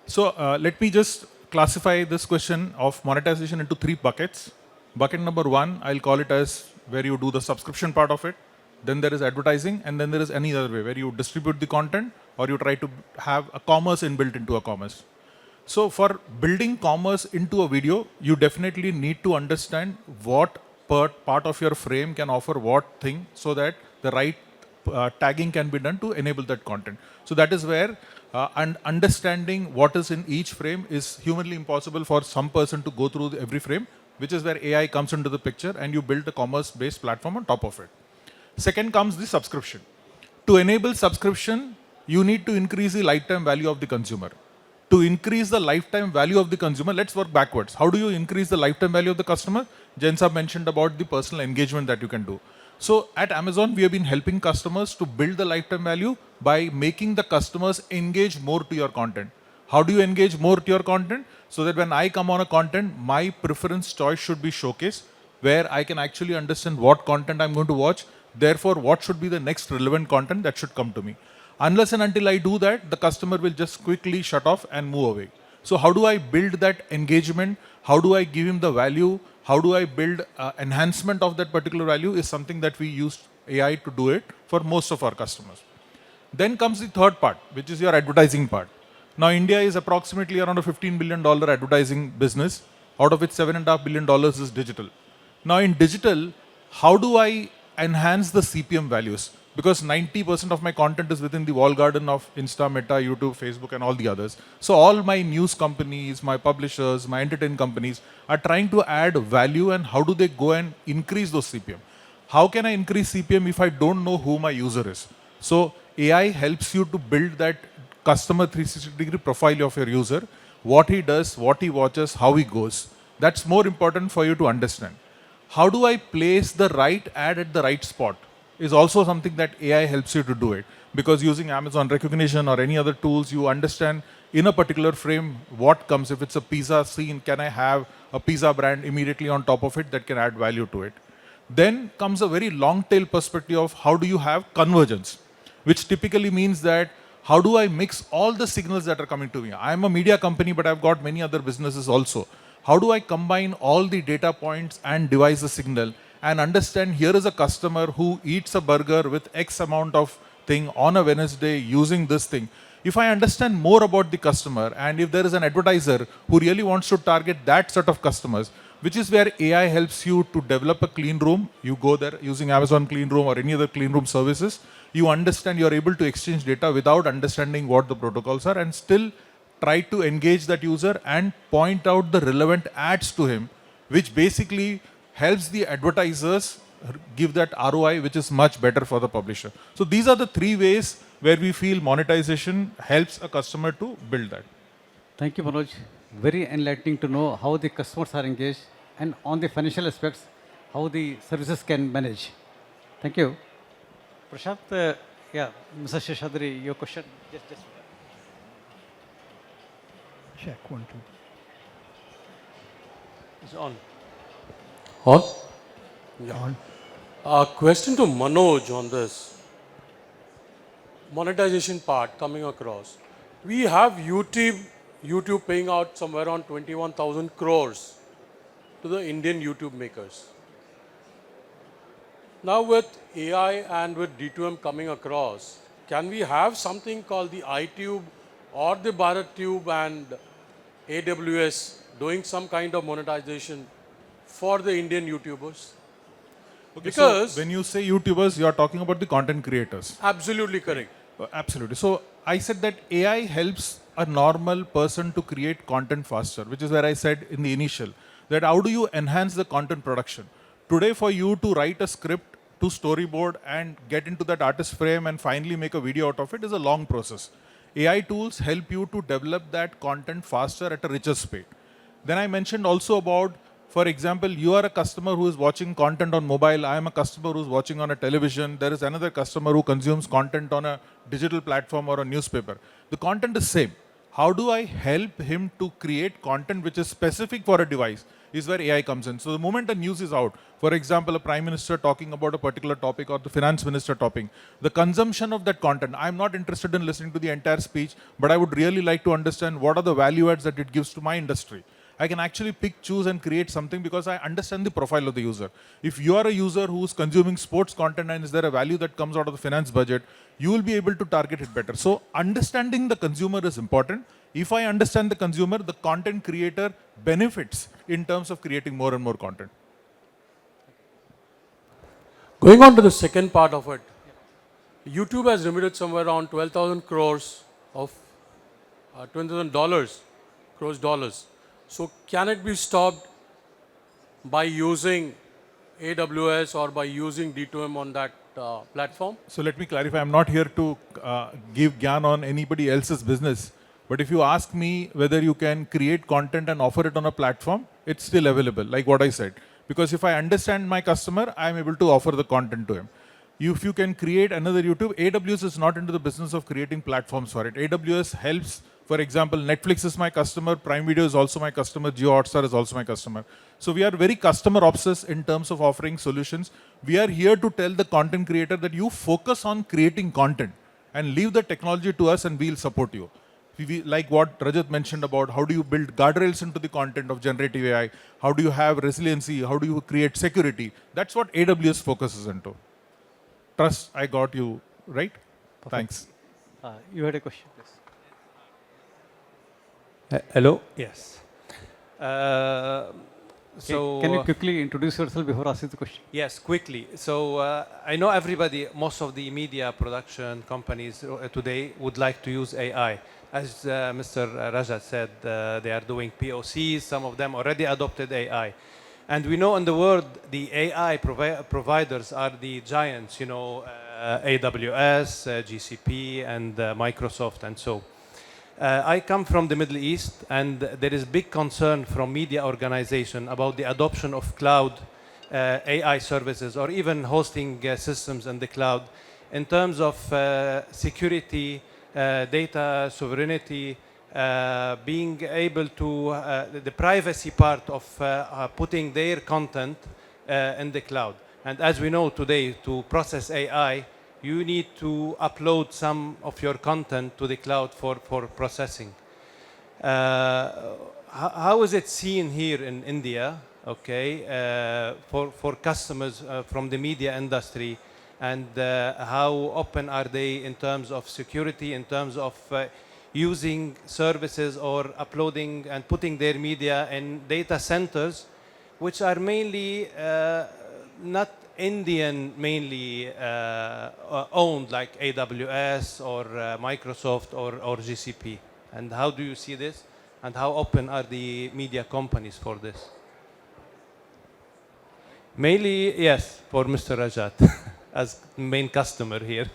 So let me just classify this question of monetization into 3 buckets. Bucket number 1, I'll call it as where you do the subscription part of it. Then there is advertising, and then there is any other way where you distribute the content or you try to have a commerce inbuilt into a commerce. So for building commerce into a video, you definitely need to understand what part of your frame can offer what thing, so that the right tagging can be done to enable that content. So that is where and understanding what is in each frame is humanly impossible for some person to go through every frame, which is where AI comes into the picture and you build a commerce-based platform on top of it. Second comes the subscription. To enable subscription, you need to increase the lifetime value of the consumer. To increase the lifetime value of the consumer, let's work backwards. How do you increase the lifetime value of the customer? Jain Saab mentioned about the personal engagement that you can do. So at Amazon, we have been helping customers to build the lifetime value by making the customers engage more to your content. How do you engage more to your content? So that when I come on a content, my preference choice should be showcased, where I can actually understand what content I'm going to watch. Therefore, what should be the next relevant content that should come to me. Unless and until I do that, the customer will just quickly shut off and move away. So how do I build that engagement? How do I give him the value? How do I build enhancement of that particular value is something that we use AI to do it for most of our customers. Then comes the third part, which is your advertising part. Now, India is approximately around a $15 billion advertising business, out of which $7.5 billion is digital. Now, in digital, how do I enhance the CPM values? Because 90% of my content is within the wall garden of Insta, Meta, YouTube, Facebook, and all the others. So all my news companies, my publishers, my entertainment companies are trying to add value, and how do they go and increase those CPM? How can I increase CPM if I don't know who my user is? So AI helps you to build that customer 360-degree profile of your user, what he does, what he watches, how he goes. That's more important for you to understand. How do I place the right ad at the right spot is also something that AI helps you to do it. Because using Amazon recognition or any other tools, you understand in a particular frame what comes. If it's a pizza scene, can I have a pizza brand immediately on top of it that can add value to it? Then comes a very long tail perspective of how do you have convergence, which typically means that how do I mix all the signals that are coming to me? I'm a media company, but I've got many other businesses also. How do I combine all the data points and devise a signal and understand here is a customer who eats a burger with X amount of thing on a Wednesday using this thing. If I understand more about the customer, and if there is an advertiser who really wants to target that set of customers, which is where AI helps you to develop a clean room. You go there using Amazon Clean Room or any other clean room services. You understand, you're able to exchange data without understanding what the protocols are and still try to engage that user and point out the relevant ads to him, which basically helps the advertisers give that ROI, which is much better for the publisher. So these are the three ways where we feel monetization helps a customer to build that. Thank you, Manoj. Very enlightening to know how the customers are engaged and on the financial aspects, how the services can manage. Thank you. Prashant, yeah, Mr. Sheshadri, your question. Just. Check 1, 2. It's on. On? Yeah. On. Question to Manoj on this. Monetization part coming across. We have YouTube paying out somewhere around 21,000 crores to the Indian YouTube makers. Now with AI and with D2M coming across, can we have something called the iTube or the BharatTube and AWS doing some kind of monetization for the Indian YouTubers? Okay, Because so when you say YouTubers, you are talking about the content creators. absolutely correct. Absolutely. So I said that AI helps a normal person to create content faster, which is where I said in the initial that how do you enhance the content production? Today, for you to write a script, to storyboard and get into that artist frame and finally make a video out of it is a long process. AI tools help you to develop that content faster at a richer speed. Then I mentioned also about, for example, you are a customer who is watching content on mobile. I am a customer who is watching on a television. There is another customer who consumes content on a digital platform or a newspaper. The content is same. How do I help him to create content which is specific for a device is where AI comes in. So the moment the news is out, for example, a prime minister talking about a particular topic or the finance minister talking, the consumption of that content, I'm not interested in listening to the entire speech, but I would really like to understand what are the value adds that it gives to my industry. I can actually pick, choose and create something because I understand the profile of the user. If you are a user who's consuming sports content and is there a value that comes out of the finance budget, you will be able to target it better. So understanding the consumer is important. If I understand the consumer, the content creator benefits in terms of creating more and more content. Going on to the second part of it, YouTube has remitted somewhere around 12,000 crores of $20,000 crores dollars. So can it be stopped by using AWS or by using D2M on that platform? So let me clarify, I'm not here to give gyan on anybody else's business. But if you ask me whether you can create content and offer it on a platform, it's still available, like what I said. Because if I understand my customer, I'm able to offer the content to him. If you can create another YouTube, AWS is not into the business of creating platforms for it. AWS helps, for example, Netflix is my customer, Prime Video is also my customer, JioStar is also my customer. So we are very customer obsessed in terms of offering solutions. We are here to tell the content creator that you focus on creating content and leave the technology to us and we'll support you. Like what Rajat mentioned about how do you build guardrails into the content of generative AI, how do you have resiliency, how do you create security, that's what AWS focuses into. Trust, I got you, right? Perfect. Thanks. You had a question, please. Hello? Yes. Can you quickly introduce yourself before asking the question? Yes, quickly. So I know everybody, most of the media production companies today would like to use AI. As Mr. Rajat said, they are doing POCs. Some of them already adopted AI. And we know in the world, the AI providers are the giants, you know, AWS, GCP, and Microsoft, and so. I come from the Middle East, and there is big concern from media organization about the adoption of cloud AI services or even hosting systems in the cloud in terms of security, data sovereignty, being able to, the privacy part of putting their content in the cloud. And as we know today, to process AI, you need to upload some of your content to the cloud for processing. How is it seen here in India, okay, for customers from the media industry, and how open are they in terms of security, in terms of using services or uploading and putting their media in data centers which are mainly not Indian mainly owned, like AWS or Microsoft or GCP. And how do you see this? And how open are the media companies for this? Mainly, yes, for Mr. Rajat as main customer here.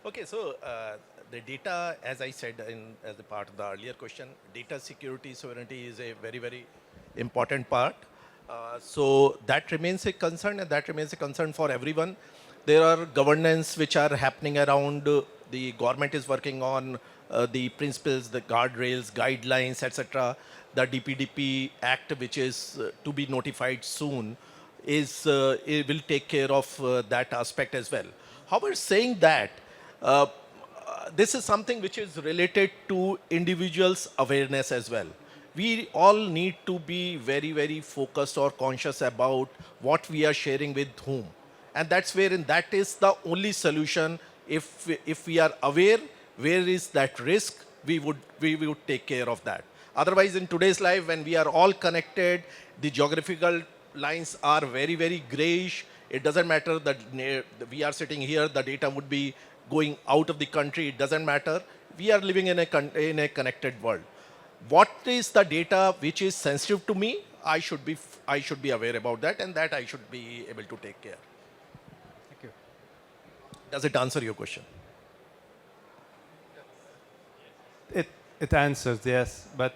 Okay, so the data, as I said as a part of the earlier question, data security sovereignty is a very, very important part. So that remains a concern, and that remains a concern for everyone. There are governance which are happening around. The government is working on the principles, the guardrails, guidelines, etc. The DPDP Act, which is to be notified soon, it will take care of that aspect as well. However, saying that, uh, this is something which is related to individuals' awareness as well. We all need to be very, very focused or conscious about what we are sharing with whom. And that's wherein that is the only solution. If we are aware where is that risk, we would take care of that. Otherwise, in today's life, when we are all connected, the geographical lines are very, very grayish. It doesn't matter that we are sitting here, the data would be going out of the country. It doesn't matter. We are living in a connected world. What is the data which is sensitive to me? I should be aware about that, and that I should be able to take care. Thank you. Does it answer your question? It answers, yes, but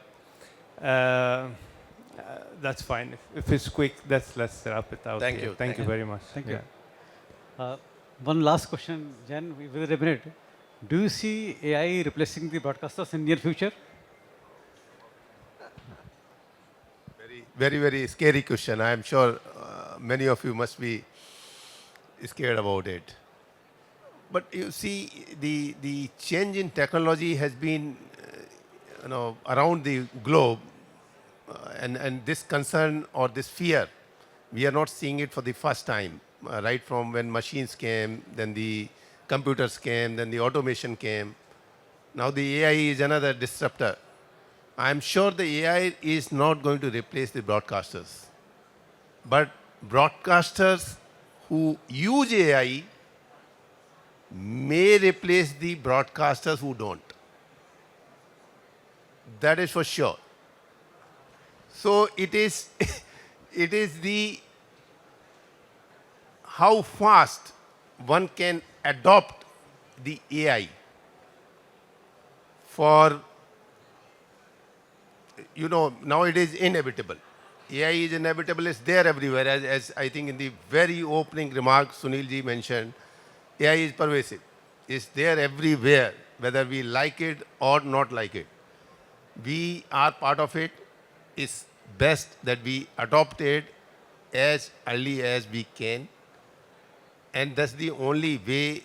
that's fine. If it's quick, let's wrap it out. Thank here. you. Thank you very much. Thank Yeah. you. One last question, Jan, within a minute. Do you see AI replacing the broadcasters in near future? Very, very scary question. I am sure many of you must be scared about it. But you see, the change in technology has been, around the globe, and this concern or this fear, we are not seeing it for the first time. Right from when machines came, then the computers came, then the automation came. Now the AI is another disruptor. I'm sure the AI is not going to replace the broadcasters. But broadcasters who use AI may replace the broadcasters who don't. That is for sure. So it is, it is the how fast one can adopt the AI for, now it is inevitable. AI is inevitable, it's there everywhere. As I think in the very opening remarks Sunil ji mentioned, AI is pervasive. It's there everywhere, whether we like it or not like it. We are part of it. It's best that we adopt it as early as we can. And that's the only way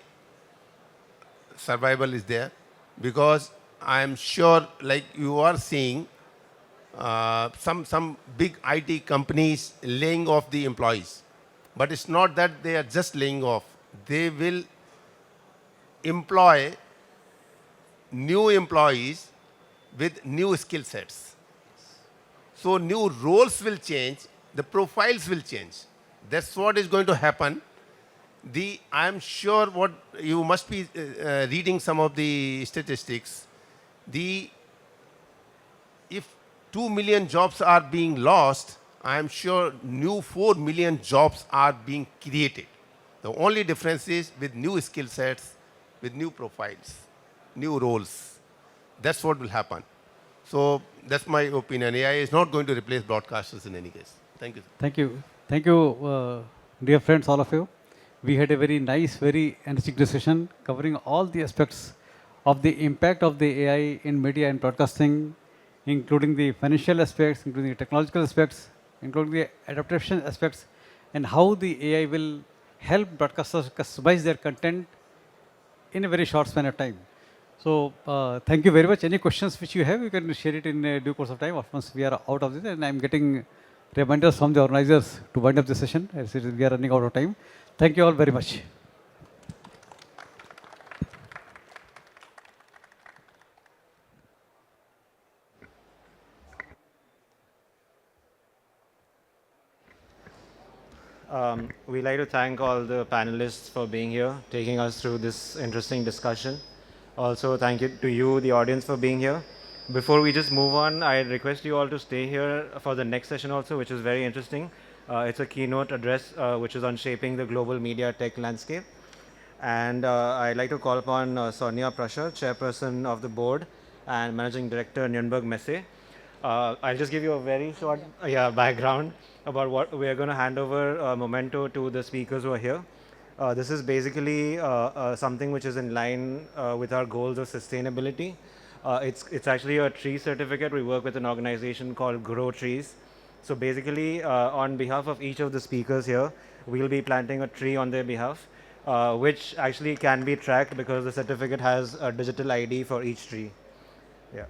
survival is there. Because I am sure, like you are seeing, some big IT companies laying off the employees. But it's not that they are just laying off. They will employ new employees with new skill sets. So new roles will change, the profiles will change. That's what is going to happen. I'm sure what you must be reading some of the statistics. If 2 million jobs are being lost, I am sure new 4 million jobs are being created. The only difference is with new skill sets, with new profiles, new roles. That's what will happen. So that's my opinion. AI is not going to replace broadcasters in any case. Thank you. Thank you. Thank you, dear friends, all of you. We had a very nice, very energetic discussion covering all the aspects of the impact of the AI in media and broadcasting, including the financial aspects, including the technological aspects, including the adaptation aspects, and how the AI will help broadcasters customize their content in a very short span of time. So thank you very much. Any questions which you have, you can share it in due course of time. Once we are out of this, and I'm getting reminders from the organizers to wind up the session, as we are running out of time. Thank you all very much. We'd like to thank all the panelists for being here, taking us through this interesting discussion. Also, thank you to you, the audience, for being here. Before we just move on, I request you all to stay here for the next session also, which is very interesting. It's a keynote address, which is on shaping the global media tech landscape. And I'd like to call upon Sonia Prashar, chairperson of the board and managing director, Nürnberg Messe. I'll just give you a very short background about what we are going to hand over Memento to the speakers who are here. This is basically something which is in line with our goals of sustainability. It's actually a tree certificate. We work with an organization called Grow Trees. So basically, on behalf of each of the speakers here, we'll be planting a tree on their behalf, which actually can be tracked because the certificate has a digital ID for each tree. Yeah.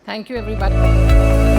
Thank you, everybody.